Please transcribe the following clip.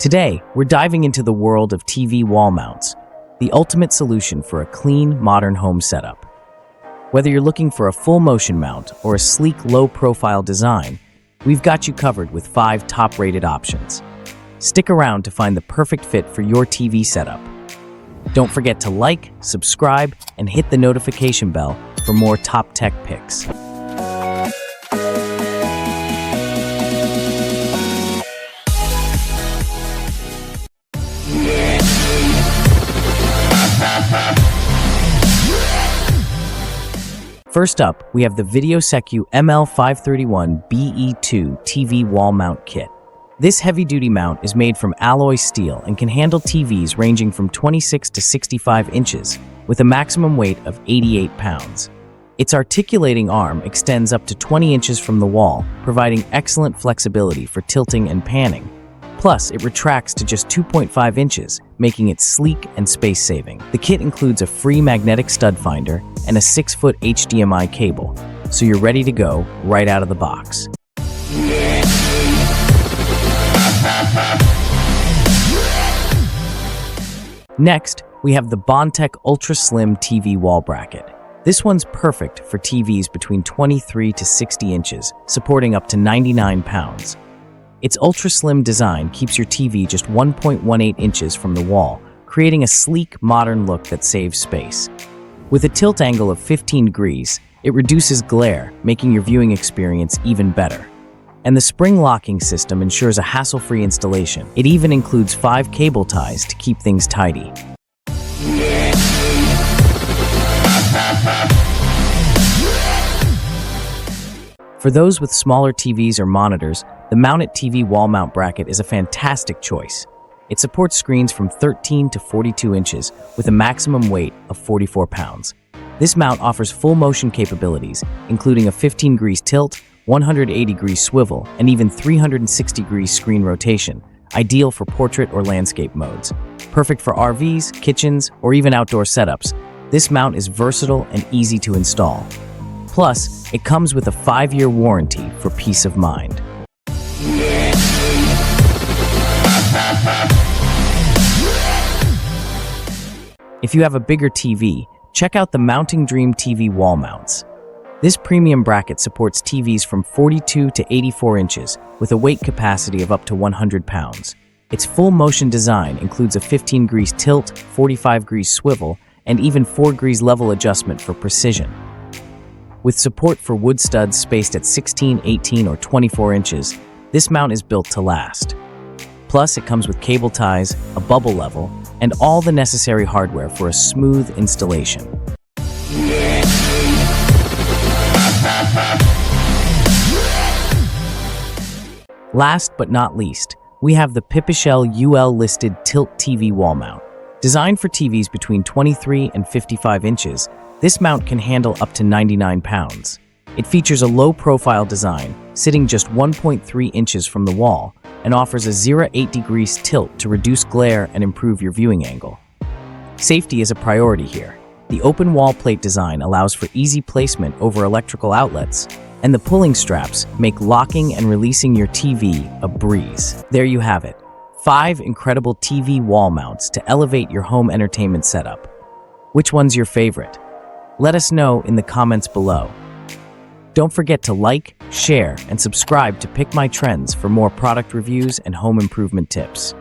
Today, we're diving into the world of TV wall mounts, the ultimate solution for a clean, modern home setup. Whether you're looking for a full-motion mount or a sleek, low-profile design, we've got you covered with 5 top-rated options. Stick around to find the perfect fit for your TV setup. Don't forget to like, subscribe, and hit the notification bell for more top tech picks. First up, we have the VideoSecu ML531BE2 TV Wall Mount Kit. This heavy-duty mount is made from alloy steel and can handle TVs ranging from 26 to 65 inches, with a maximum weight of 88 pounds. Its articulating arm extends up to 20 inches from the wall, providing excellent flexibility for tilting and panning. Plus, it retracts to just 2.5 inches, making it sleek and space-saving. The kit includes a free magnetic stud finder and a 6-foot HDMI cable, so you're ready to go right out of the box. Next, we have the BONTEC Ultra Slim TV Wall Bracket. This one's perfect for TVs between 23 to 60 inches, supporting up to 99 pounds. Its ultra-slim design keeps your TV just 1.18 inches from the wall, creating a sleek, modern look that saves space. With a tilt angle of 15 degrees, it reduces glare, making your viewing experience even better. And the spring locking system ensures a hassle-free installation. It even includes 5 cable ties to keep things tidy. For those with smaller TVs or monitors, the Mounted TV Wall Mount Bracket is a fantastic choice. It supports screens from 13 to 42 inches with a maximum weight of 44 pounds. This mount offers full motion capabilities, including a 15 degrees tilt, 180 degrees swivel, and even 360 degrees screen rotation, ideal for portrait or landscape modes. Perfect for RVs, kitchens, or even outdoor setups, this mount is versatile and easy to install. Plus, it comes with a 5-year warranty for peace of mind. If you have a bigger TV, check out the Mounting Dream TV Wall Mounts. This premium bracket supports TVs from 42 to 84 inches with a weight capacity of up to 100 pounds. Its full motion design includes a 15 degrees tilt, 45 degrees swivel, and even 4 degrees level adjustment for precision. With support for wood studs spaced at 16, 18, or 24 inches, this mount is built to last. Plus, it comes with cable ties, a bubble level, and all the necessary hardware for a smooth installation. Last but not least, we have the Pipichel UL-listed Tilt TV Wall Mount. Designed for TVs between 23 and 55 inches, this mount can handle up to 99 pounds. It features a low-profile design, sitting just 1.3 inches from the wall, and offers a 0.8 degrees tilt to reduce glare and improve your viewing angle. Safety is a priority here. The open wall plate design allows for easy placement over electrical outlets, and the pulling straps make locking and releasing your TV a breeze. There you have it, 5 incredible TV wall mounts to elevate your home entertainment setup. Which one's your favorite? Let us know in the comments below. Don't forget to like, share, and subscribe to Pick My Trends for more product reviews and home improvement tips.